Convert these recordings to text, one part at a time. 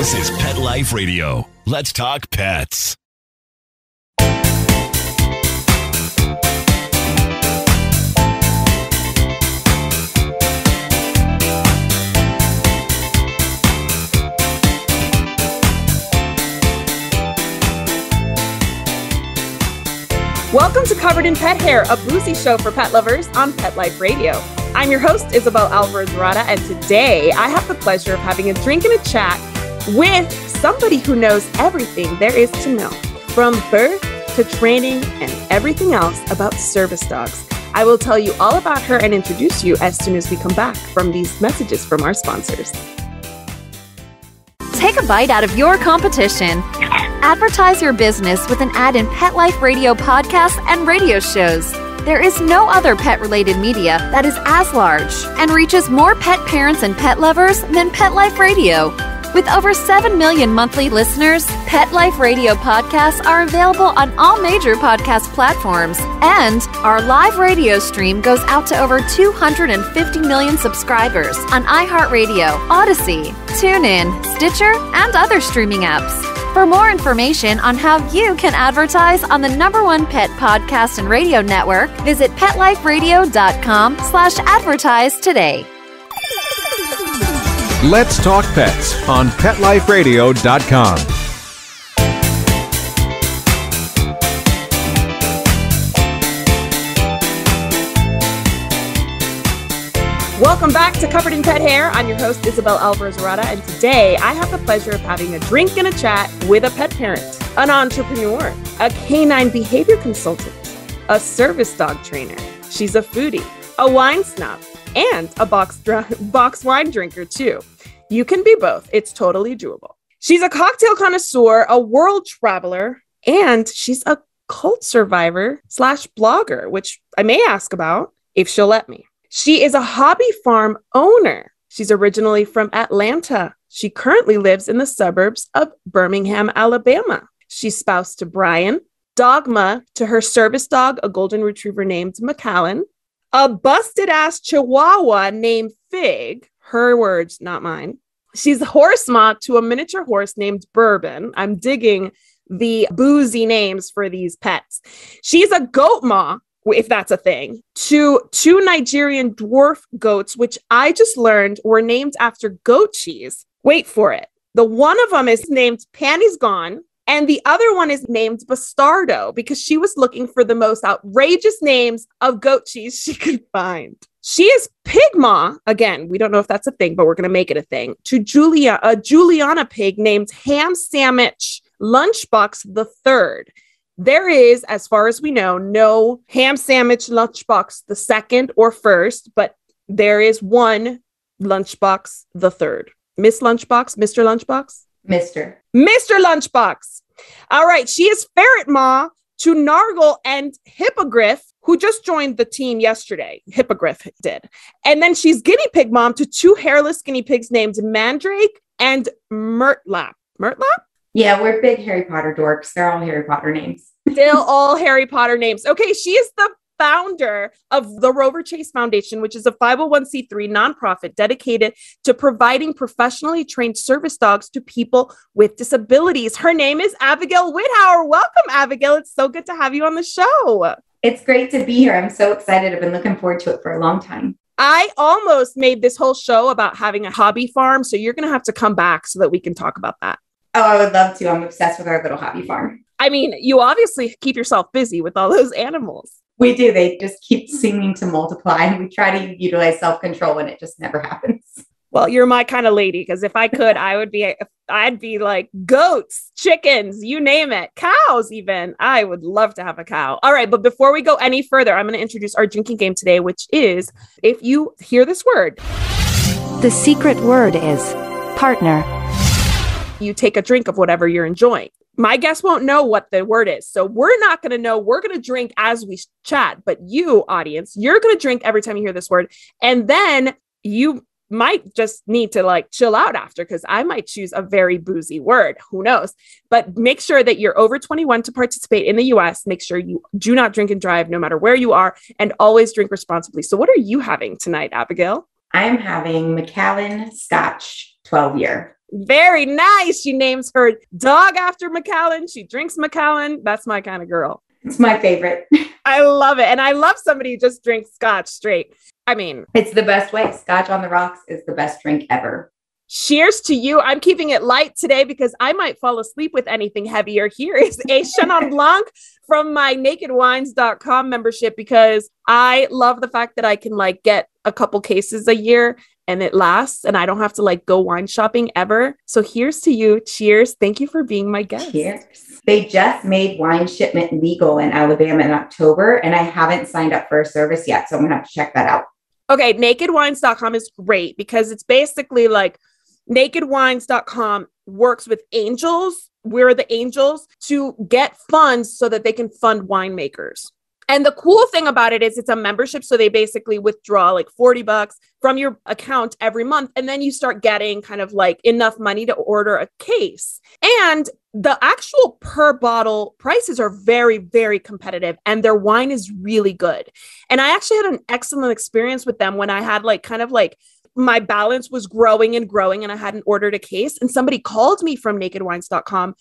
This is Pet Life Radio. Let's talk pets. Welcome to Covered in Pet Hair, a boozy show for pet lovers on Pet Life Radio. I'm your host, Isabel and today I have the pleasure of having a drink and a chat with somebody who knows everything there is to know, from birth to training and everything else about service dogs. I will tell you all about her and introduce you as soon as we come back from these messages from our sponsors. Take a bite out of your competition. Advertise your business with an ad in Pet Life Radio podcasts and radio shows. There is no other pet-related media that is as large and reaches more pet parents and pet lovers than Pet Life Radio. With over 7 million monthly listeners, Pet Life Radio podcasts are available on all major podcast platforms, and our live radio stream goes out to over 250 million subscribers on iHeartRadio, Odyssey, TuneIn, Stitcher, and other streaming apps. For more information on how you can advertise on the #1 pet podcast and radio network, visit PetLifeRadio.com/advertise today. Let's Talk Pets on PetLifeRadio.com. Welcome back to Covered in Pet Hair. I'm your host, Isabel Alvarez-Arada, and today I have the pleasure of having a drink and a chat with a pet parent, an entrepreneur, a canine behavior consultant, a service dog trainer. She's a foodie, a wine snob, and a box wine drinker too. You can be both. It's totally doable. She's a cocktail connoisseur, a world traveler, and she's a cult survivor / blogger, which I may ask about if she'll let me. She is a hobby farm owner. She's originally from Atlanta. She currently lives in the suburbs of Birmingham, Alabama. She's spoused to Brian, dogma to her service dog, a golden retriever named Macallan, a busted-ass chihuahua named Fig, her words, not mine. She's a horse ma to a miniature horse named Bourbon. I'm digging the boozy names for these pets. She's a goat ma, if that's a thing, to 2 Nigerian dwarf goats, which I just learned were named after goat cheese. Wait for it. The one of them is named Panty's Gone, and the other one is named Bastardo because she was looking for the most outrageous names of goat cheese she could find. She is Pigma. Again, we don't know if that's a thing, but we're going to make it a thing. To a Juliana pig named Ham Sandwich Lunchbox the Third. There is, as far as we know, no Ham Sandwich Lunchbox the second or first, but there is one Lunchbox the Third. Miss Lunchbox, Mr. Lunchbox? Mr. Lunchbox. All right. She is Ferret Ma to Nargle and Hippogriff, who just joined the team yesterday. Hippogriff did. And then she's guinea pig mom to 2 hairless guinea pigs named Mandrake and Murtlap. Murtlap? Yeah, we're big Harry Potter dorks. They're all Harry Potter names. Still all Harry Potter names. Okay, she is the founder of the Roverchase Foundation, which is a 501c3 nonprofit dedicated to providing professionally trained service dogs to people with disabilities. Her name is Abigail Witthauer. Welcome, Abigail. It's so good to have you on the show. It's great to be here. I'm so excited. I've been looking forward to it for a long time. I almost made this whole show about having a hobby farm, so you're going to have to come back so that we can talk about that. Oh, I would love to. I'm obsessed with our little hobby farm. I mean, you obviously keep yourself busy with all those animals. We do. They just keep seeming to multiply. We try to utilize self-control and it just never happens. Well, you're my kind of lady, because if I could, I'd be like goats, chickens, you name it, cows even. I would love to have a cow. All right. But before we go any further, I'm going to introduce our drinking game today, which is, if you hear this word, The secret word is partner. You take a drink of whatever you're enjoying. My guest won't know what the word is. So we're not going to know. We're going to drink as we chat. But you, audience, you're going to drink every time you hear this word. And then you might just need to chill out after, because I might choose a very boozy word. Who knows? But make sure that you're over 21 to participate in the US. Make sure you do not drink and drive no matter where you are, and always drink responsibly. So what are you having tonight, Abigail? I'm having Macallan Scotch 12 year. Very nice. She names her dog after Macallan. She drinks Macallan. That's my kind of girl. It's my favorite. I love it. And I love somebody who just drinks scotch straight. I mean, it's the best way. Scotch on the rocks is the best drink ever. Cheers to you. I'm keeping it light today because I might fall asleep with anything heavier. Here is a Chenin Blanc from my nakedwines.com membership because I love the fact that I can like get a couple cases a year and it lasts and I don't have to like go wine shopping ever. So here's to you. Cheers. Thank you for being my guest. Cheers. They just made wine shipment legal in Alabama in October and I haven't signed up for a service yet. So I'm going to have to check that out. Okay. Nakedwines.com is great because it's basically like nakedwines.com works with angels. We're the angels to get funds so that they can fund winemakers. And the cool thing about it is it's a membership. So they basically withdraw like $40 from your account every month. And then you start getting kind of like enough money to order a case. And the actual per bottle prices are very, very competitive and their wine is really good. And I actually had an excellent experience with them when I had like kind of like my balance was growing and I hadn't ordered a case and somebody called me from nakedwines.com.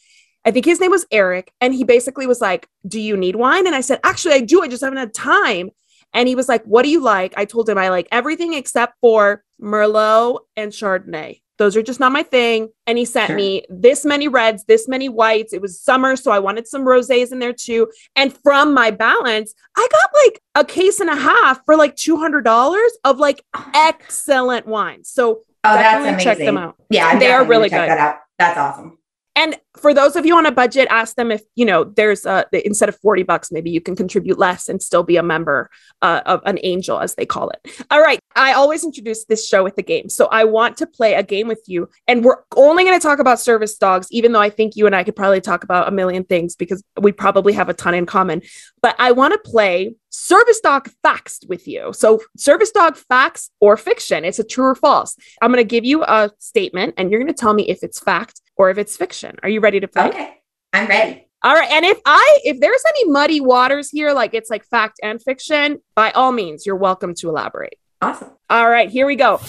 I think his name was Eric. And he basically was like, do you need wine? And I said, actually, I do. I just haven't had time. And he was like, what do you like? I told him I like everything except for Merlot and Chardonnay. Those are just not my thing. And he sent me this many reds, this many whites. It was summer. So I wanted some rosés in there too. And from my balance, I got like a case and a half for like $200 of like excellent wines. So definitely check them out. Yeah, they are really good. Check that out. That's awesome. And for those of you on a budget, ask them if, you know, there's instead of $40, maybe you can contribute less and still be a member of an angel, as they call it. All right. I always introduce this show with a game. So I want to play a game with you. And we're only going to talk about service dogs, even though I think you and I could probably talk about a million things because we probably have a ton in common. But I want to play service dog facts with you. So service dog facts or fiction. It's a true or false. I'm going to give you a statement and you're going to tell me if it's fact or if it's fiction. Are you ready to play? Okay, I'm ready. All right. And if there's any muddy waters here, like it's like fact and fiction, by all means, you're welcome to elaborate. Awesome. All right, here we go.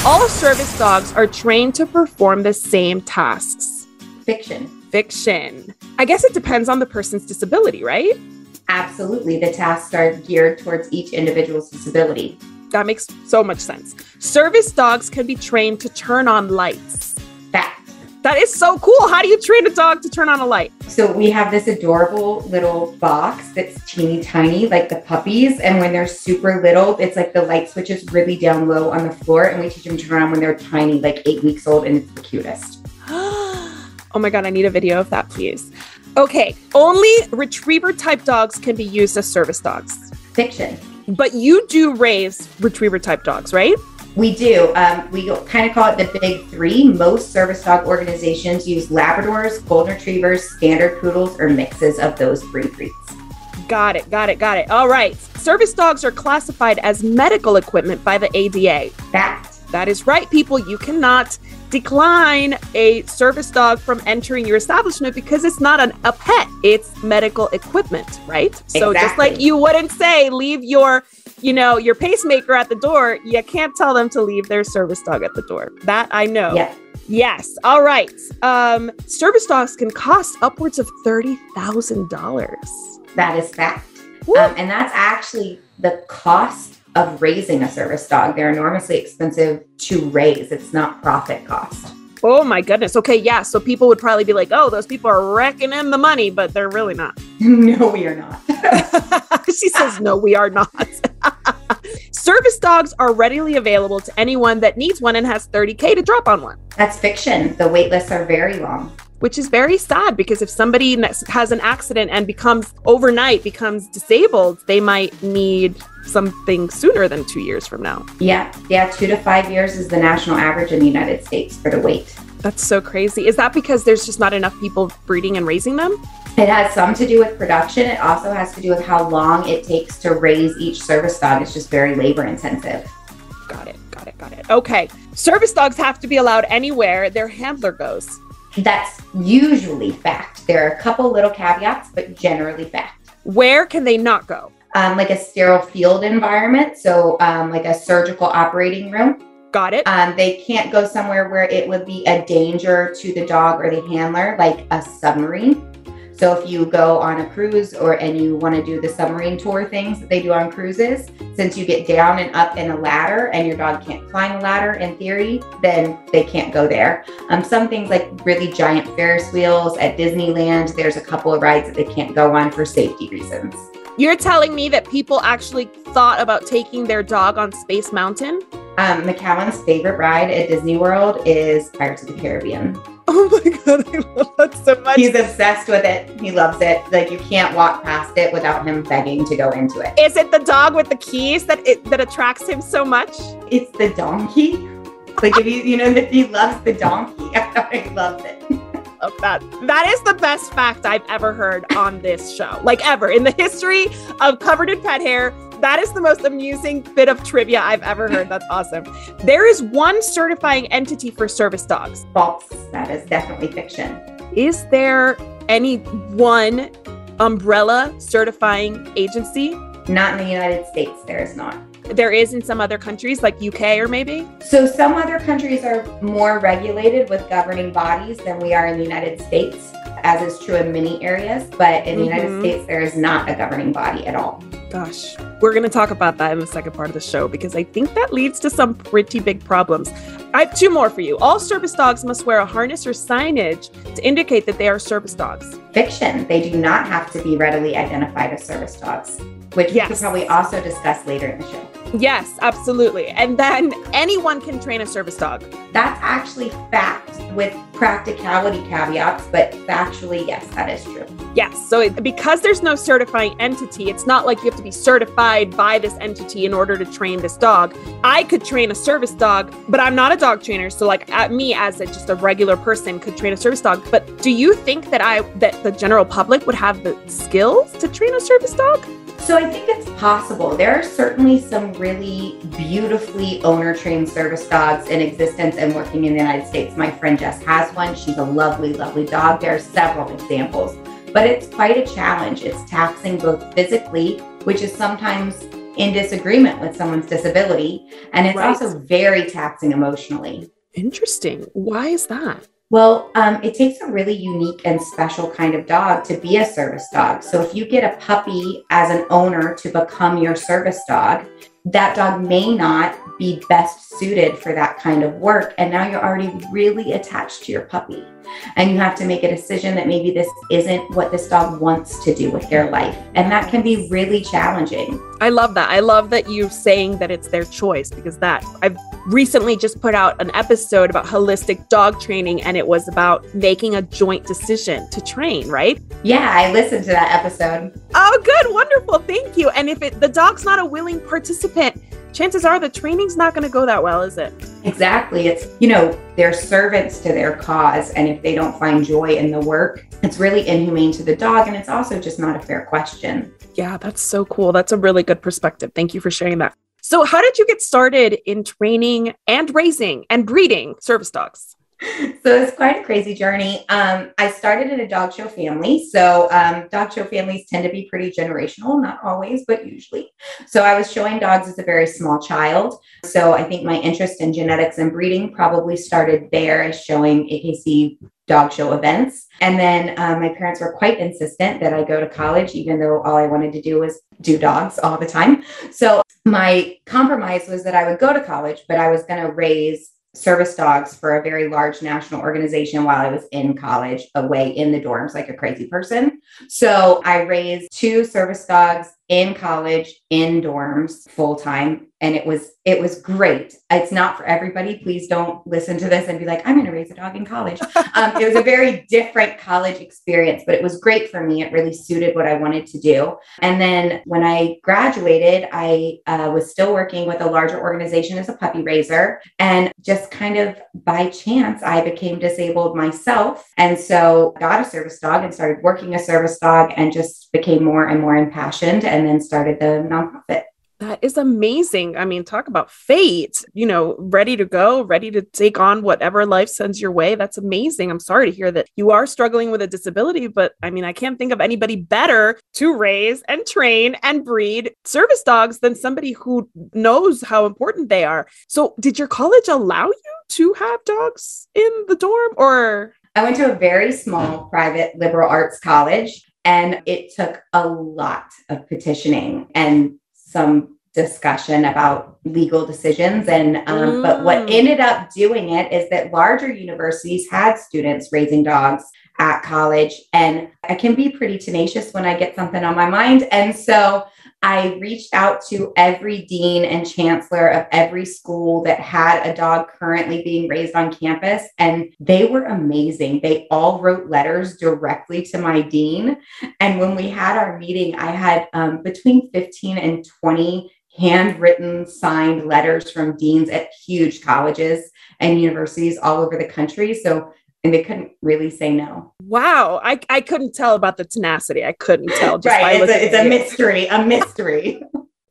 All service dogs are trained to perform the same tasks. Fiction. Fiction. I guess it depends on the person's disability, right? Absolutely. The tasks are geared towards each individual's disability. That makes so much sense. Service dogs can be trained to turn on lights. Fact. That is so cool. How do you train a dog to turn on a light? So we have this adorable little box that's teeny tiny, like the puppies. And when they're super little, it's like the light switch is really down low on the floor. And we teach them to turn on when they're tiny, like 8 weeks old. And it's the cutest. Oh my God, I need a video of that, please. Okay. Only retriever type dogs can be used as service dogs. Fiction. But you do raise retriever type dogs, right? We do. We kind of call it the big three. Most service dog organizations use Labradors, Golden Retrievers, Standard Poodles, or mixes of those three breeds. Got it. All right. Service dogs are classified as medical equipment by the ADA. Fact. That is right, people. You cannot decline a service dog from entering your establishment because it's not a pet. It's medical equipment, right? Exactly. So just like you wouldn't say, leave your pacemaker at the door, you can't tell them to leave their service dog at the door. That I know. Yeah. Yes. All right. Service dogs can cost upwards of $30,000. That is fact. And that's actually the cost of raising a service dog. They're enormously expensive to raise. It's not profit cost. Oh my goodness. Okay. Yeah. So people would probably be like, oh, those people are raking in the money, but they're really not. No, we are not. She says, no, we are not. Service dogs are readily available to anyone that needs one and has $30K to drop on one. That's fiction. The wait lists are very long. Which is very sad because if somebody has an accident and becomes disabled, they might need something sooner than 2 years from now. Yeah. 2 to 5 years is the national average in the United States for the wait. That's so crazy. Is that because there's just not enough people breeding and raising them? It has some to do with production. It also has to do with how long it takes to raise each service dog. It's just very labor intensive. Got it. Okay. Service dogs have to be allowed anywhere their handler goes. That's usually fact. There are a couple little caveats, but generally fact. Where can they not go? like a sterile field environment. So like a surgical operating room. Got it. They can't go somewhere where it would be a danger to the dog or the handler, like a submarine. So if you go on a cruise and you want to do the submarine tour things that they do on cruises, since you get down and up in a ladder and your dog can't climb a ladder in theory, then they can't go there. Some things like really giant Ferris wheels at Disneyland, there's a couple of rides that they can't go on for safety reasons. You're telling me that people actually thought about taking their dog on Space Mountain? McCallan's favorite ride at Disney World is Pirates of the Caribbean. Oh my God, I love that so much. He's obsessed with it. He loves it. Like you can't walk past it without him begging to go into it. Is it the dog with the keys that attracts him so much? It's the donkey. Like if you know that he loves the donkey. He loves it. Love that. That is the best fact I've ever heard on this show. Like ever. In the history of Covered in Pet Hair, that is the most amusing bit of trivia I've ever heard. That's awesome. There is one certifying entity for service dogs. False. That is definitely fiction. Is there any one umbrella certifying agency? Not in the United States, there is not. There is in some other countries like UK or maybe? So some other countries are more regulated with governing bodies than we are in the United States, as is true in many areas. But in the United States, there is not a governing body at all. Gosh, we're going to talk about that in the second part of the show because I think that leads to some pretty big problems. I have two more for you. All service dogs must wear a harness or signage to indicate that they are service dogs. Fiction. They do not have to be readily identified as service dogs, which we could probably also discuss later in the show. Yes, absolutely. And then anyone can train a service dog. That's actually fact with practicality caveats, but factually, yes, that is true. Yes. So because there's no certifying entity, it's not like you have to be certified by this entity in order to train this dog. I could train a service dog, but I'm not a dog trainer. So like me as just a regular person could train a service dog. But do you think that the general public would have the skills to train a service dog? So I think it's possible. There are certainly some really beautifully owner-trained service dogs in existence and working in the United States. My friend Jess has one. She's a lovely, lovely dog. There are several examples, but it's quite a challenge. It's taxing both physically, which is sometimes in disagreement with someone's disability, and it's also very taxing emotionally. Interesting. Why is that? Well, it takes a really unique and special kind of dog to be a service dog. So if you get a puppy as an owner to become your service dog, that dog may not be best suited for that kind of work. And now you're already really attached to your puppy. And you have to make a decision that maybe this isn't what this dog wants to do with their life. And that can be really challenging. I love that. I love that you're saying that it's their choice because I've recently just put out an episode about holistic dog training, and it was about making a joint decision to train, right? Yeah, I listened to that episode. Oh, good. Wonderful. Thank you. And if the dog's not a willing participant, chances are the training's not going to go that well, is it? Exactly. It's, they're servants to their cause. And if they don't find joy in the work, it's really inhumane to the dog. And it's also just not a fair question. Yeah, that's so cool. That's a really good perspective. Thank you for sharing that. So how did you get started in training and raising and breeding service dogs? So it's quite a crazy journey. I started in a dog show family. So dog show families tend to be pretty generational, not always, but usually. So I was showing dogs as a very small child. So I think my interest in genetics and breeding probably started there as showing AKC dog show events. And then my parents were quite insistent that I go to college, even though all I wanted to do was do dogs all the time. So my compromise was that I would go to college, but I was going to raise service dogs for a very large national organization while I was in college, away in the dorms like a crazy person. So I raised 2 service dogs in college, in dorms, full time. And it was great. It's not for everybody. Please don't listen to this and be like, I'm going to raise a dog in college. It was a very different college experience, but it was great for me. It really suited what I wanted to do. And then when I graduated, I was still working with a larger organization as a puppy raiser. And just kind of by chance, I became disabled myself. And so got a service dog and started working a service dog and just became more and more impassioned and then started the nonprofit. That is amazing. I mean, talk about fate, ready to go, ready to take on whatever life sends your way. That's amazing. I'm sorry to hear that you are struggling with a disability, but I mean, I can't think of anybody better to raise and train and breed service dogs than somebody who knows how important they are. So did your college allow you to have dogs in the dorm, or? I went to a very small private liberal arts college, and it took a lot of petitioning and some discussion about legal decisions. But what ended up doing it is that larger universities had students raising dogs at college, and I can be pretty tenacious when I get something on my mind. And so I reached out to every dean and chancellor of every school that had a dog currently being raised on campus, and they were amazing. They all wrote letters directly to my dean. And when we had our meeting, I had between 15 and 20 handwritten, signed letters from deans at huge colleges and universities all over the country. And they couldn't really say no. Wow. I couldn't tell about the tenacity. I couldn't tell. Just right. It's a mystery.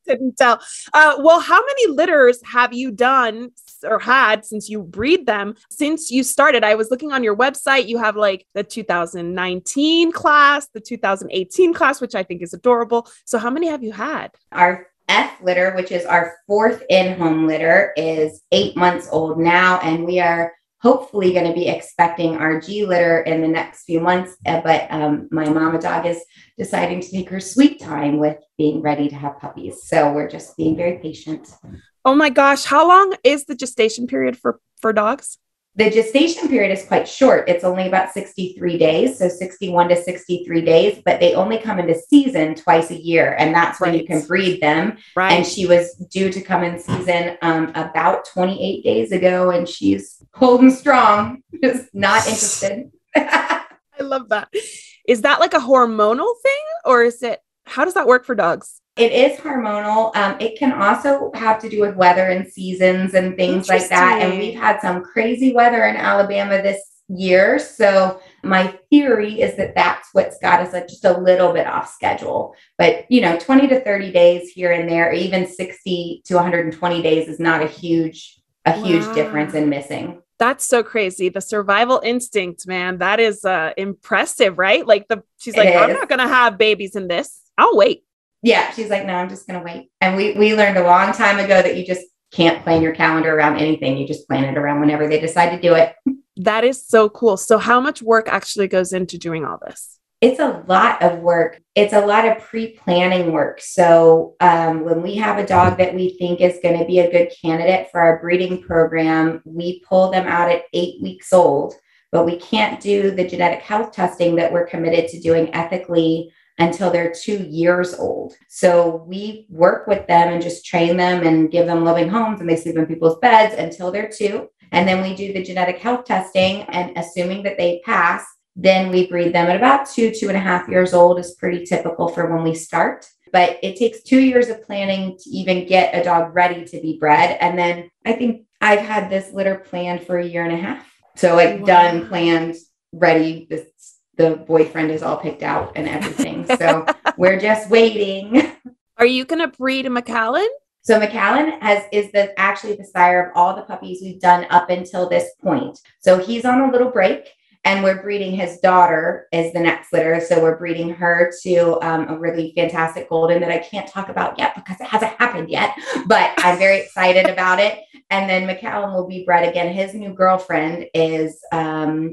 Couldn't tell. Well, how many litters have you done or had since you breed them since you started? I was looking on your website. You have like the 2019 class, the 2018 class, which I think is adorable. So how many have you had? Our F litter, which is our fourth in-home litter, is 8 months old now. And we are hopefully going to be expecting our G litter in the next few months. But my mama dog is deciding to take her sweet time with being ready to have puppies. So we're just being very patient. Oh my gosh. How long is the gestation period for dogs? The gestation period is quite short. It's only about 63 days. So 61 to 63 days, but they only come into season twice a year. And that's when you can breed them. Right. And she was due to come in season about 28 days ago, and she's holding strong, just not interested. I love that. Is that like a hormonal thing, or how does that work for dogs? It is hormonal. It can also have to do with weather and seasons and things like that. And we've had some crazy weather in Alabama this year. So my theory is that that's what's got us just a little bit off schedule. But, 20 to 30 days here and there, even 60 to 120 days is not a huge difference in missing. That's so crazy. The survival instinct, man, that is impressive, right? Like she's like, I'm not going to have babies in this. I'll wait. Yeah. She's like, no, I'm just going to wait. And we learned a long time ago that you just can't plan your calendar around anything. You just plan it around whenever they decide to do it. That is so cool. So how much work actually goes into doing all this? It's a lot of work. It's a lot of pre-planning work. So when we have a dog that we think is going to be a good candidate for our breeding program, we pull them out at 8 weeks old, but we can't do the genetic health testing that we're committed to doing ethically until they're 2 years old. So we work with them and just train them and give them loving homes, and they sleep in people's beds until they're 2. And then we do the genetic health testing, and assuming that they pass, then we breed them at about 2.5 years old is pretty typical for when we start. But it takes 2 years of planning to even get a dog ready to be bred. And then I think I've had this litter planned for 1.5 years. So done, planned, ready. The boyfriend is all picked out and everything. So we're just waiting. Are you going to breed a Macallan? So Macallan is actually the sire of all the puppies we've done up until this point. So he's on a little break, and we're breeding his daughter as the next litter. So we're breeding her to a really fantastic golden that I can't talk about yet because it hasn't happened yet, but I'm very excited about it. And then Macallan will be bred again. His new girlfriend is,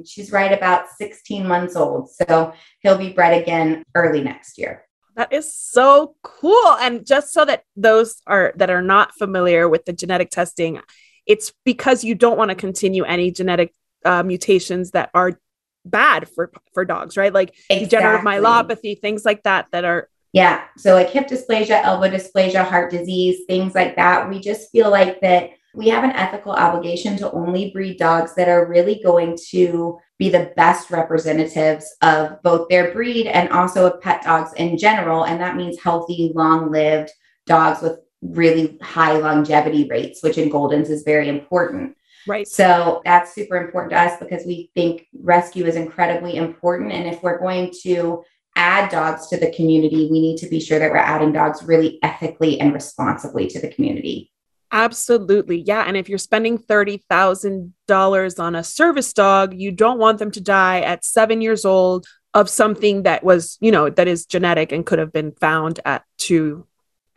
she's right about 16 months old. So he'll be bred again early next year. That is so cool. And just so that those that are not familiar with the genetic testing, it's because you don't want to continue any genetic mutations that are bad for dogs, right? Like degenerative myelopathy, things like that are. Yeah. So like hip dysplasia, elbow dysplasia, heart disease, things like that. We just feel like that we have an ethical obligation to only breed dogs that are really going to be the best representatives of both their breed and also of pet dogs in general. And that means healthy, long-lived dogs with really high longevity rates, which in Goldens is very important. Right. So that's super important to us because we think rescue is incredibly important. And if we're going to add dogs to the community, we need to be sure that we're adding dogs really ethically and responsibly to the community. Absolutely. Yeah. And if you're spending $30,000 on a service dog, you don't want them to die at 7 years old of something that was, that is genetic and could have been found at 2.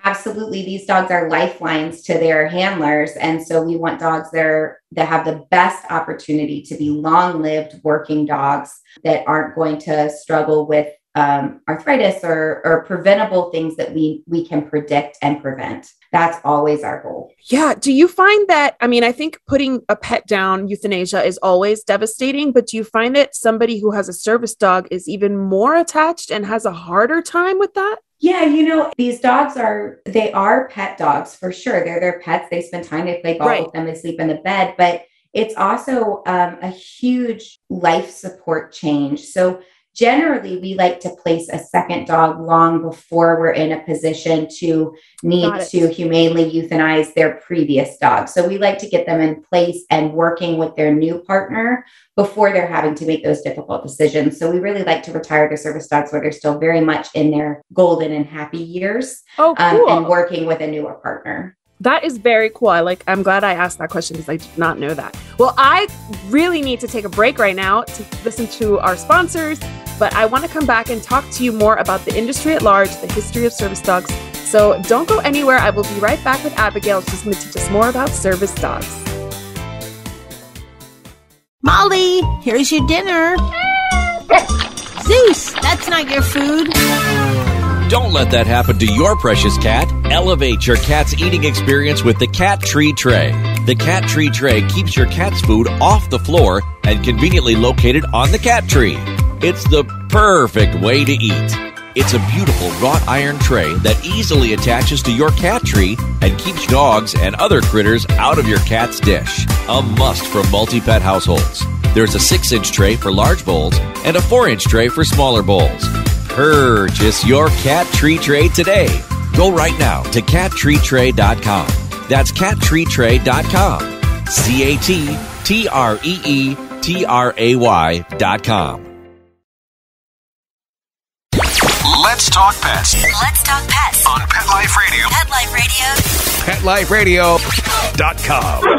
Absolutely. These dogs are lifelines to their handlers. And so we want dogs that have the best opportunity to be long-lived working dogs that aren't going to struggle with arthritis or preventable things that we can predict and prevent. That's always our goal. Yeah. Do you find that, I think putting a pet down, euthanasia, is always devastating, but do you find that somebody who has a service dog is even more attached and has a harder time with that? Yeah, these dogs are pet dogs for sure. They're their pets. They spend time, they play golf with them, they sleep in the bed, but it's also a huge life support change. So generally, we like to place a second dog long before we're in a position to need to humanely euthanize their previous dog. So we like to get them in place and working with their new partner before they're having to make those difficult decisions. So we really like to retire the service dogs where they're still very much in their golden and happy years. Oh, cool. And working with a newer partner. That is very cool. I'm glad I asked that question because I did not know that. Well, I really need to take a break right now to listen to our sponsors, but I want to come back and talk to you more about the industry at large, the history of service dogs. So don't go anywhere. I will be right back with Abigail. She's going to teach us more about service dogs. Molly, here's your dinner. Zeus, that's not your food. Don't let that happen to your precious cat. Elevate your cat's eating experience with the Cat Tree Tray. The Cat Tree Tray keeps your cat's food off the floor and conveniently located on the cat tree. It's the perfect way to eat. It's a beautiful wrought iron tray that easily attaches to your cat tree and keeps dogs and other critters out of your cat's dish. A must for multi-pet households. There's a 6-inch tray for large bowls and a 4-inch tray for smaller bowls. Purchase your Cat Tree Tray today. Go right now to cattreetray.com. That's cattreetray.com. cattreetray.com. Let's talk pets. Let's talk pets On Pet Life Radio. Pet Life Radio. PetLifeRadio.com.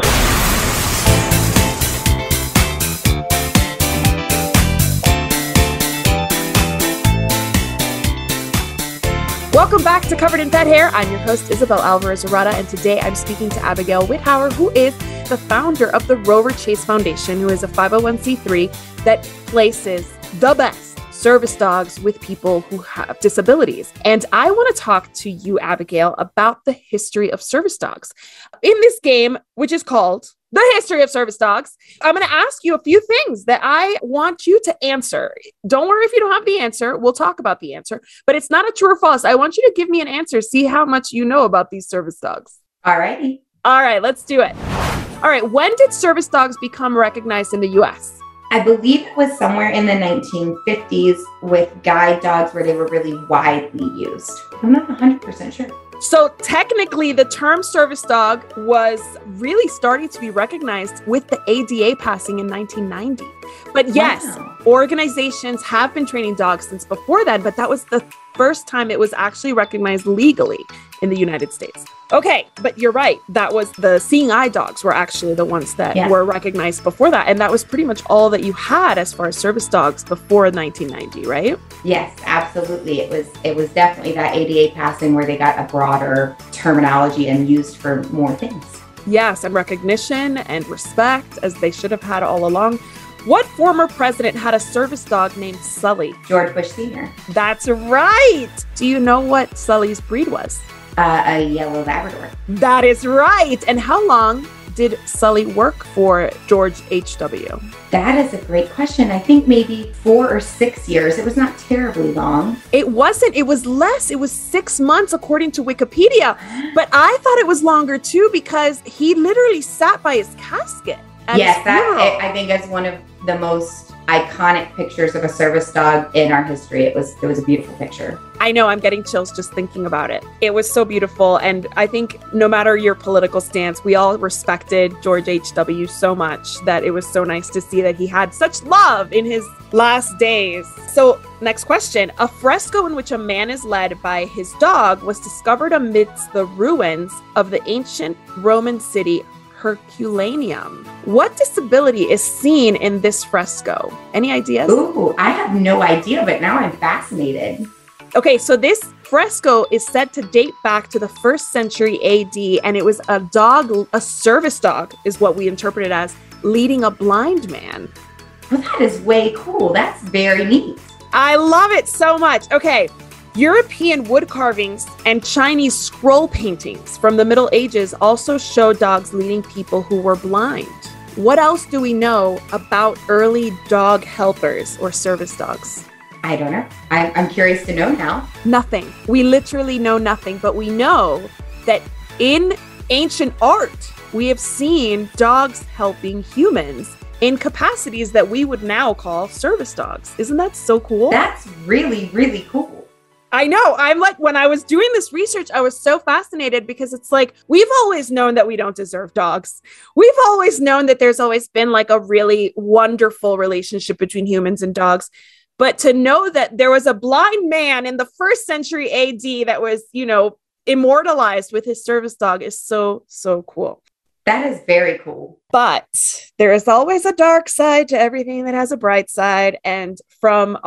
Welcome back to Covered in Pet Hair. I'm your host, Isabel Alvarez-Arata, and today I'm speaking to Abigail Witthauer, who is the founder of the Roverchase Foundation, who is a 501c3 that places the best service dogs with people who have disabilities. And I want to talk to you, Abigail, about the history of service dogs. In this game, which is called The History of Service Dogs, I'm going to ask you a few things that I want you to answer. Don't worry if you don't have the answer. We'll talk about the answer, but it's not a true or false. I want you to give me an answer. See how much you know about these service dogs. All righty. All right, let's do it. All right. When did service dogs become recognized in the U.S.? I believe it was somewhere in the 1950s with guide dogs where they were really widely used. I'm not 100% sure. So technically, the term service dog was really starting to be recognized with the ADA passing in 1990. But yes, organizations have been training dogs since before then, but that was the first time it was actually recognized legally in the United States. Okay, but you're right. That was the seeing eye dogs were actually the ones that were recognized before that. And that was pretty much all that you had as far as service dogs before 1990, right? Yes, absolutely. It was definitely that ADA passing where they got a broader terminology and used for more things. Yes, and recognition and respect, as they should have had all along. What former president had a service dog named Sully? George Bush Sr. That's right. Do you know what Sully's breed was? A yellow Labrador. That is right. And how long did Sully work for George H.W.? That is a great question. I think maybe 4 or 6 years. It was not terribly long. It wasn't. It was less. It was 6 months, according to Wikipedia. But I thought it was longer, too, because he literally sat by his casket. Yes, that I think is one of the most iconic pictures of a service dog in our history. It was a beautiful picture. I know, I'm getting chills just thinking about it. It was so beautiful. And I think no matter your political stance, we all respected George H.W. so much that it was so nice to see that he had such love in his last days. So next question. A fresco in which a man is led by his dog was discovered amidst the ruins of the ancient Roman city Herculaneum. What disability is seen in this fresco? Any ideas? Ooh, I have no idea, but now I'm fascinated. Okay, so this fresco is said to date back to the 1st century AD, and it was a dog, a service dog is what we interpret it as, leading a blind man. Well, that is way cool. That's very neat. I love it so much. Okay, European wood carvings and Chinese scroll paintings from the Middle Ages also show dogs leading people who were blind. What else do we know about early dog helpers or service dogs? I don't know. I'm curious to know now. Nothing. We literally know nothing, but we know that in ancient art, we have seen dogs helping humans in capacities that we would now call service dogs. Isn't that so cool? That's really, really cool. I know. I'm like, when I was doing this research, I was so fascinated because it's like, we've always known that we don't deserve dogs. We've always known that there's always been like a really wonderful relationship between humans and dogs. But to know that there was a blind man in the 1st century AD that was, immortalized with his service dog is so, so cool. That is very cool. But there is always a dark side to everything that has a bright side. And from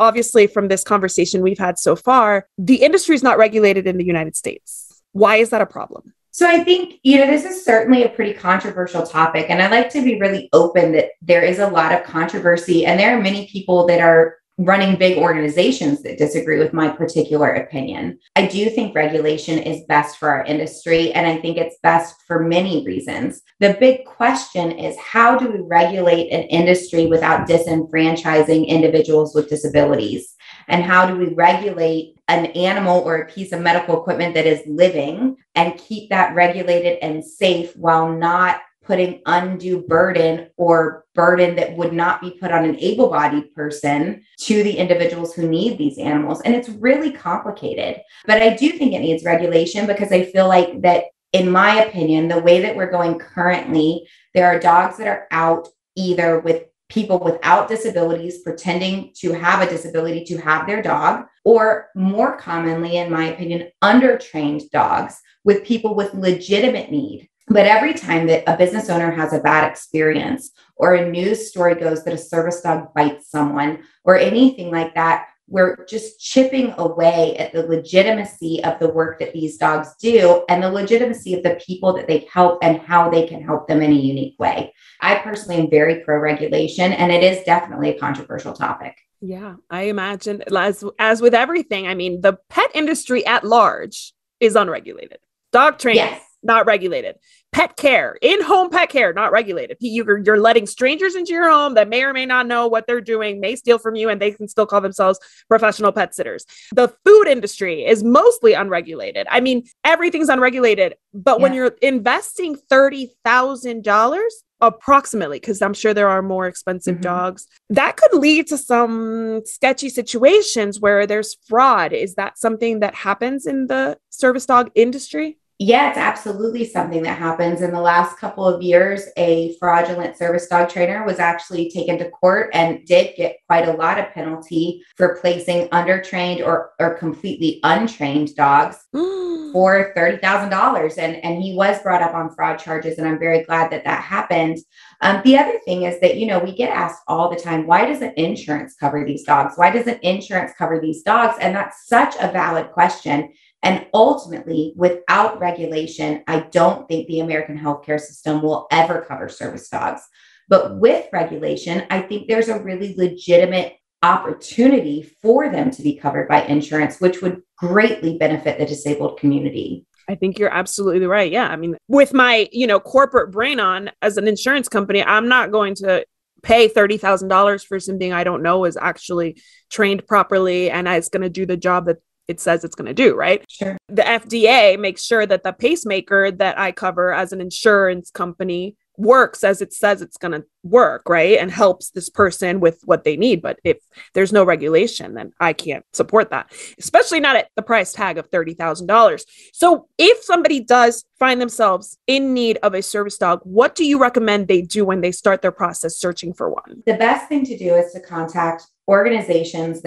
this conversation we've had so far, the industry is not regulated in the United States. Why is that a problem? So I think, this is certainly a pretty controversial topic. And I like to be really open that there is a lot of controversy. And there are many people that are running big organizations that disagree with my particular opinion. I do think regulation is best for our industry, and I think it's best for many reasons. The big question is, how do we regulate an industry without disenfranchising individuals with disabilities? And how do we regulate an animal or a piece of medical equipment that is living and keep that regulated and safe while not putting undue burden or burden that would not be put on an able-bodied person to the individuals who need these animals? And it's really complicated, but I do think it needs regulation because I feel like that, in my opinion, the way that we're going currently, there are dogs that are out either with people without disabilities pretending to have a disability to have their dog, or more commonly, in my opinion, undertrained dogs with people with legitimate need. But every time that a business owner has a bad experience or a news story goes that a service dog bites someone or anything like that, we're just chipping away at the legitimacy of the work that these dogs do and the legitimacy of the people that they help and how they can help them in a unique way. I personally am very pro-regulation, and it is definitely a controversial topic. Yeah, I imagine as with everything, I mean, the pet industry at large is unregulated. Dog training, yes, not regulated. Pet care, in-home pet care, not regulated. You're letting strangers into your home that may or may not know what they're doing, may steal from you, and they can still call themselves professional pet sitters. The food industry is mostly unregulated. I mean, everything's unregulated. But when you're investing $30,000, approximately, because I'm sure there are more expensive dogs, that could lead to some sketchy situations where there's fraud. Is that something that happens in the service dog industry? Yeah, it's absolutely something that happens. In the last couple of years, a fraudulent service dog trainer was actually taken to court and did get quite a lot of penalty for placing undertrained or completely untrained dogs for $30,000. And he was brought up on fraud charges. And I'm very glad that happened. The other thing is that, we get asked all the time, why doesn't insurance cover these dogs? Why doesn't insurance cover these dogs? And that's such a valid question. And ultimately, without regulation, I don't think the American healthcare system will ever cover service dogs. But with regulation, I think there's a really legitimate opportunity for them to be covered by insurance, which would greatly benefit the disabled community. I think you're absolutely right. Yeah. I mean, with my, corporate brain on as an insurance company, I'm not going to pay $30,000 for something I don't know is actually trained properly and it's going to do the job that it says it's going to do, right? Sure. The FDA makes sure that the pacemaker that I cover as an insurance company works as it says it's going to work, right? And helps this person with what they need. But if there's no regulation, then I can't support that, especially not at the price tag of $30,000. So if somebody does find themselves in need of a service dog, what do you recommend they do when they start their process searching for one? The best thing to do is to contact organizations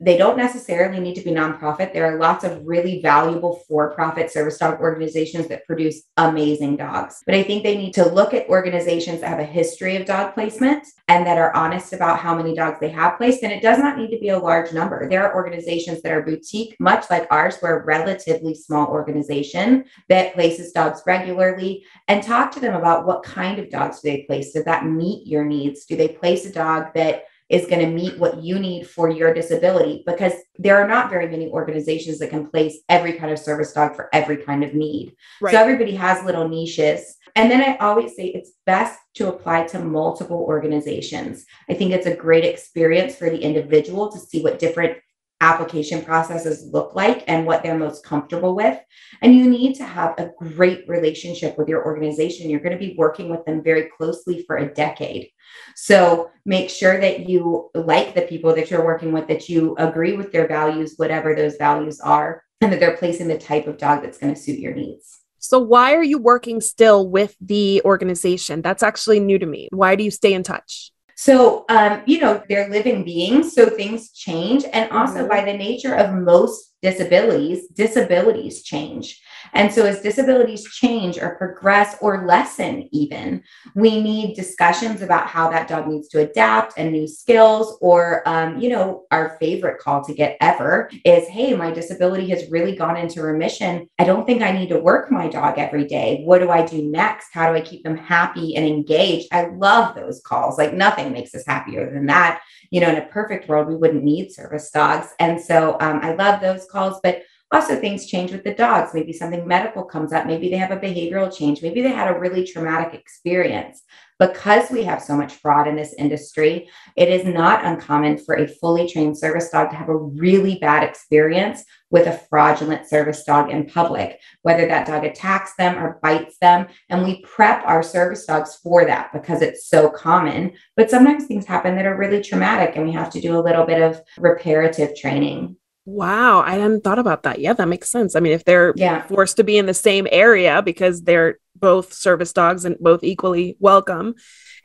they don't necessarily need to be nonprofit. There are lots of really valuable for-profit service dog organizations that produce amazing dogs. But I think they need to look at organizations that have a history of dog placement and that are honest about how many dogs they have placed. And it does not need to be a large number. There are organizations that are boutique, much like ours. We're a relatively small organization that places dogs regularly, and talk to them about what kind of dogs do they place. Does that meet your needs? Do they place a dog that is going to meet what you need for your disability? Because there are not very many organizations that can place every kind of service dog for every kind of need. Right. So everybody has little niches. And then I always say it's best to apply to multiple organizations. I think it's a great experience for the individual to see what different application processes look like and what they're most comfortable with. And you need to have a great relationship with your organization. You're going to be working with them very closely for a decade. So make sure that you like the people that you're working with, that you agree with their values, whatever those values are, and that they're placing the type of dog that's going to suit your needs. So why are you working still with the organization? That's actually new to me. Why do you stay in touch? So, they're living beings, so things change. And also by the nature of most disabilities change. And so as disabilities change or progress or lessen even, we need discussions about how that dog needs to adapt and new skills. Or, our favorite call to get ever is, hey, my disability has really gone into remission. I don't think I need to work my dog every day. What do I do next? How do I keep them happy and engaged? I love those calls. Like nothing makes us happier than that. In a perfect world, we wouldn't need service dogs. And so I love those calls, but also things change with the dogs. Maybe something medical comes up. Maybe they have a behavioral change. Maybe they had a really traumatic experience. Because we have so much fraud in this industry, it is not uncommon for a fully trained service dog to have a really bad experience with a fraudulent service dog in public, whether that dog attacks them or bites them. And we prep our service dogs for that because it's so common. But sometimes things happen that are really traumatic and we have to do a little bit of reparative training. Wow. I hadn't thought about that. Yeah, that makes sense. I mean, if they're forced to be in the same area because they're both service dogs and both equally welcome,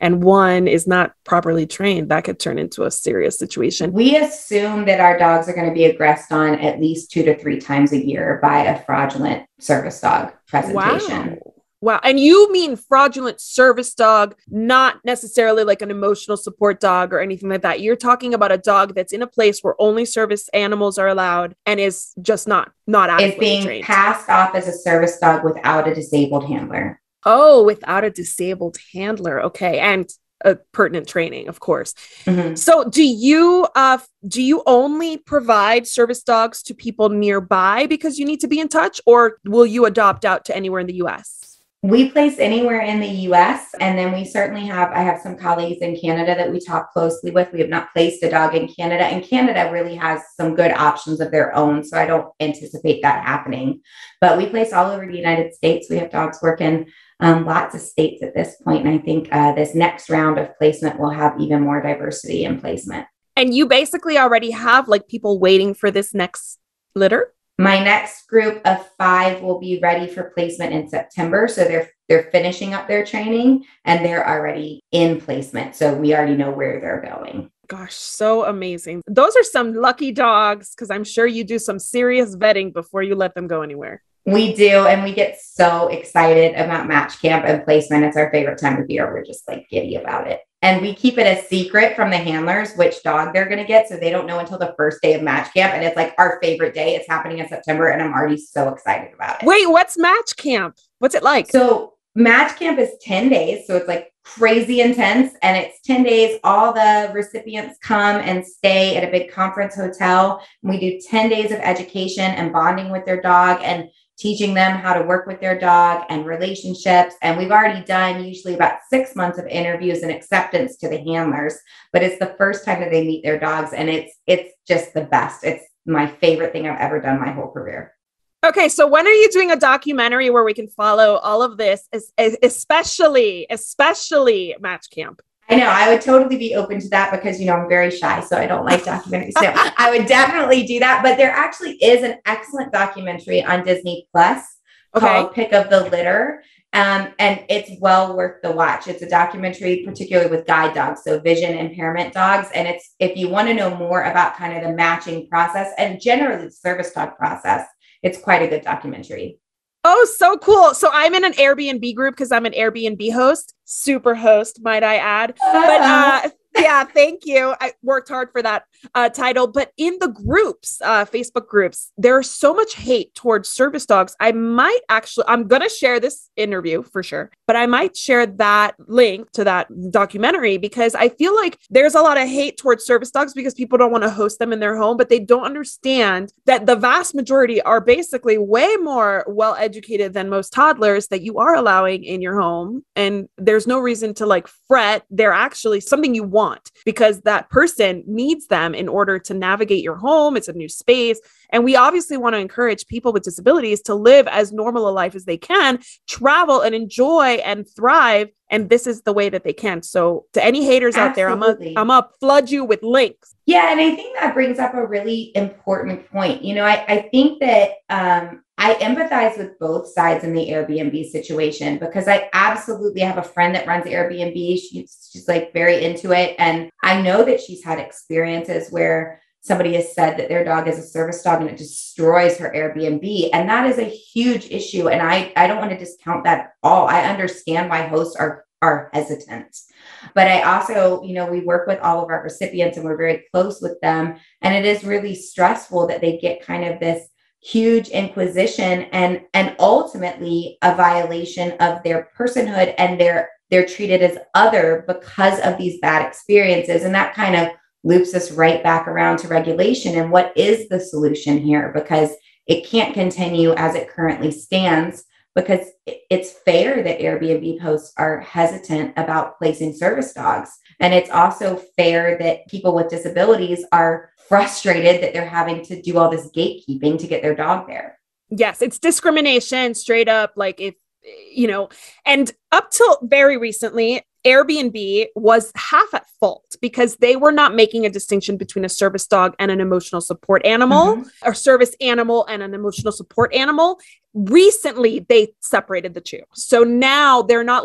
and one is not properly trained, that could turn into a serious situation. We assume that our dogs are going to be aggressed on at least 2 to 3 times a year by a fraudulent service dog presentation. Wow. And you mean fraudulent service dog, not necessarily like an emotional support dog or anything like that. You're talking about a dog that's in a place where only service animals are allowed and is just not adequately It's being trained. Passed off as a service dog without a disabled handler. Oh, without a disabled handler. Okay. And a pertinent training, of course. Mm-hmm. So do you only provide service dogs to people nearby because you need to be in touch, or will you adopt out to anywhere in the US? We place anywhere in the US. And then we certainly I have some colleagues in Canada that we talk closely with. We have not placed a dog in Canada, and Canada really has some good options of their own. So I don't anticipate that happening, but we place all over the United States. We have dogs working lots of states at this point. And I think this next round of placement will have even more diversity in placement. And you basically already have like people waiting for this next litter? My next group of 5 will be ready for placement in September. So they're finishing up their training and they're already in placement. So we already know where they're going. Gosh, so amazing. Those are some lucky dogs, because I'm sure you do some serious vetting before you let them go anywhere. We do. And we get so excited about match camp and placement. It's our favorite time of year. We're just like giddy about it. And we keep it a secret from the handlers which dog they're going to get. So they don't know until the first day of match camp. And it's like our favorite day. It's happening in September. And I'm already so excited about it. Wait, what's match camp? What's it like? So match camp is 10 days. So it's like crazy intense. And it's 10 days. All the recipients come and stay at a big conference hotel. And we do 10 days of education and bonding with their dog and teaching them how to work with their dog and relationships. And we've already done usually about 6 months of interviews and acceptance to the handlers, but it's the first time that they meet their dogs. And it's just the best. It's my favorite thing I've ever done my whole career. Okay, so when are you doing a documentary where we can follow all of this, especially Match Camp? I know I would totally be open to that because, I'm very shy, so I don't like documentaries. No, I would definitely do that. But there actually is an excellent documentary on Disney Plus called Pick of the Litter. And it's well worth the watch. It's a documentary, particularly with guide dogs, so vision impairment dogs. And it's, if you want to know more about kind of the matching process and generally the service dog process, it's quite a good documentary. Oh, so cool. So I'm in an Airbnb group because I'm an Airbnb host, super host, might I add. But yeah, thank you. I worked hard for that title. But in the groups, Facebook groups, there's so much hate towards service dogs. I'm going to share this interview for sure, but I might share that link to that documentary because I feel like there's a lot of hate towards service dogs because people don't want to host them in their home, but they don't understand that the vast majority are basically way more well-educated than most toddlers that you are allowing in your home. And there's no reason to fret. They're actually something you want because that person needs them in order to navigate your home. It's a new space. And we obviously want to encourage people with disabilities to live as normal a life as they can, travel and enjoy and thrive. And this is the way that they can. So to any haters out there, I'm gonna flood you with links. Yeah. And I think that brings up a really important point. I think that I empathize with both sides in the Airbnb situation because I absolutely have a friend that runs Airbnb. She's very into it. And I know that she's had experiences where somebody has said that their dog is a service dog and it destroys her Airbnb. And that is a huge issue. And I don't want to discount that at all. I understand why hosts are hesitant. But I also, we work with all of our recipients and we're very close with them. And it is really stressful that they get kind of this huge inquisition and ultimately a violation of their personhood, and they're treated as other because of these bad experiences. And that kind of loops us right back around to regulation. And what is the solution here? Because it can't continue as it currently stands, because it's fair that Airbnb hosts are hesitant about placing service dogs. And it's also fair that people with disabilities are frustrated that they're having to do all this gatekeeping to get their dog there. Yes, it's discrimination straight up. And up till very recently, Airbnb was half at fault because they were not making a distinction between a service dog and an emotional support animal, or service animal and an emotional support animal. Recently, they separated the two. So now they're not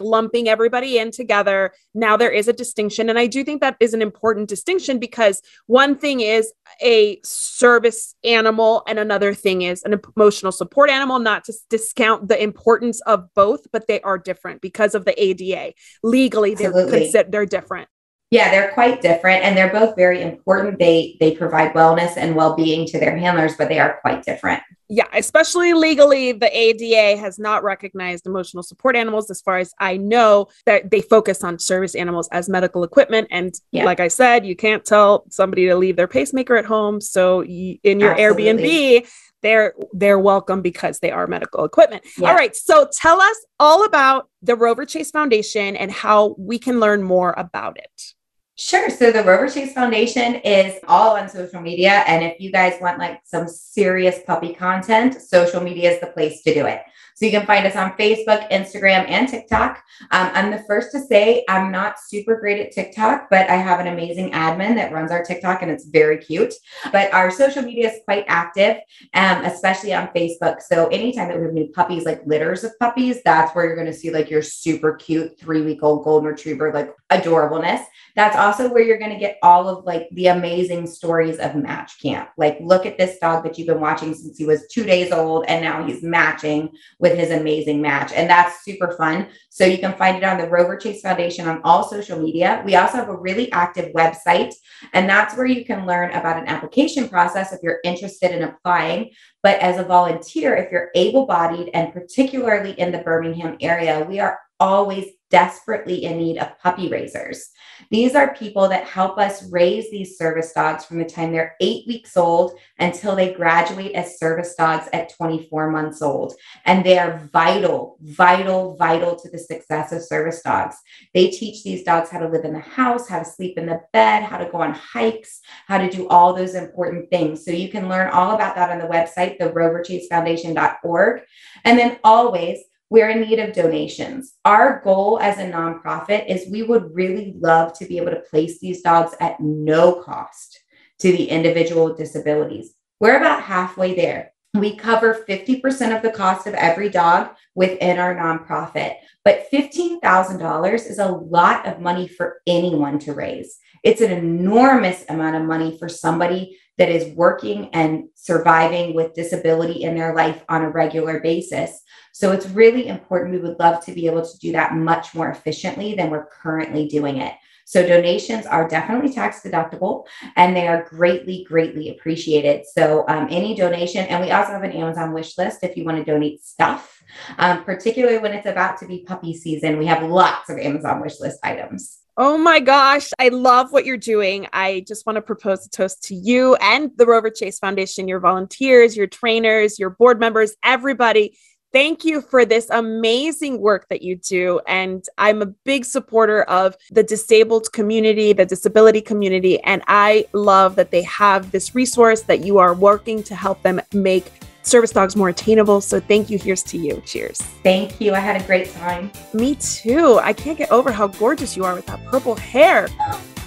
lumping everybody in together. Now there is a distinction. And I do think that is an important distinction because one thing is a service animal and another thing is an emotional support animal, not to discount the importance of both, but they are different because of the ADA. Legally, they're different. Yeah, they're quite different. And they're both very important. They provide wellness and well-being to their handlers, but they are quite different. Yeah, especially legally, the ADA has not recognized emotional support animals, as far as I know, that they focus on service animals as medical equipment. And like I said, you can't tell somebody to leave their pacemaker at home. So in your Airbnb, they're welcome because they are medical equipment. Yeah. All right. So tell us all about the Roverchase Foundation and how we can learn more about it. Sure. So the Roverchase Foundation is all on social media. And if you guys want some serious puppy content, social media is the place to do it. So you can find us on Facebook, Instagram, and TikTok. I'm the first to say I'm not super great at TikTok, but I have an amazing admin that runs our TikTok and it's very cute. But our social media is quite active, especially on Facebook. So anytime that we have new puppies, litters of puppies, that's where you're going to see your super cute 3-week-old golden retriever, adorableness. That's also where you're going to get all of the amazing stories of Match Camp. Look at this dog that you've been watching since he was 2 days old, and now he's matching with his amazing match. And that's super fun. So you can find it on the Roverchase Foundation on all social media. We also have a really active website, and that's where you can learn about an application process if you're interested in applying. But as a volunteer, if you're able-bodied and particularly in the Birmingham area, we are always desperately in need of puppy raisers. These are people that help us raise these service dogs from the time they're 8 weeks old until they graduate as service dogs at 24 months old. And they are vital to the success of service dogs. They teach these dogs how to live in the house, how to sleep in the bed, how to go on hikes, how to do all those important things. So you can learn all about that on the website, the roverchasefoundation.org. And then always, we're in need of donations. Our goal as a nonprofit is we would really love to be able to place these dogs at no cost to the individual with disabilities. We're about halfway there. We cover 50% of the cost of every dog within our nonprofit, but $15,000 is a lot of money for anyone to raise. It's an enormous amount of money for somebody that is working and surviving with disability in their life on a regular basis. So it's really important. We would love to be able to do that much more efficiently than we're currently doing it. So donations are definitely tax deductible, and they are greatly, greatly appreciated. So any donation, and we also have an Amazon wish list if you want to donate stuff, particularly when it's about to be puppy season. We have lots of Amazon wish list items. Oh my gosh, I love what you're doing. I just want to propose a toast to you and the Roverchase Foundation, your volunteers, your trainers, your board members, everybody. Thank you for this amazing work that you do. And I'm a big supporter of the disabled community, the disability community. And I love that they have this resource that you are working to help them make service dogs more attainable. So thank you. Here's to you. Cheers. Thank you. I had a great time. Me too. I can't get over how gorgeous you are with that purple hair.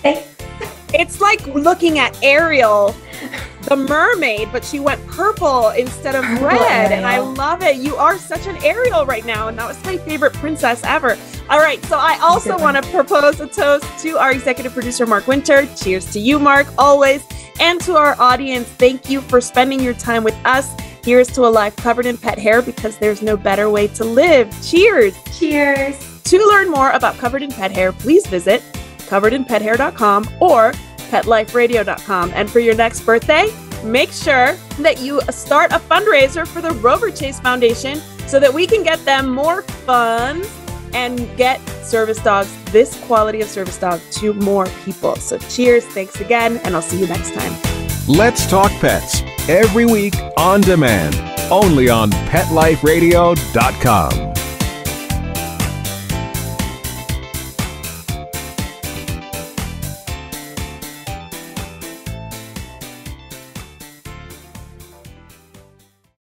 Thanks. It's like looking at Ariel, the mermaid, but she went purple instead of red. And I love it. You are such an Ariel right now. And that was my favorite princess ever. All right. So I also want to propose a toast to our executive producer, Mark Winter. Cheers to you, Mark, always. And to our audience, thank you for spending your time with us. Here's to a life covered in pet hair, because there's no better way to live. Cheers. Cheers. To learn more about Covered in Pet Hair, please visit coveredinpethair.com or petliferadio.com. And for your next birthday, make sure that you start a fundraiser for the Roverchase Foundation so that we can get them more funds and get service dogs, this quality of service dog, to more people. So cheers. Thanks again. And I'll see you next time. Let's Talk Pets, every week on demand, only on PetLifeRadio.com.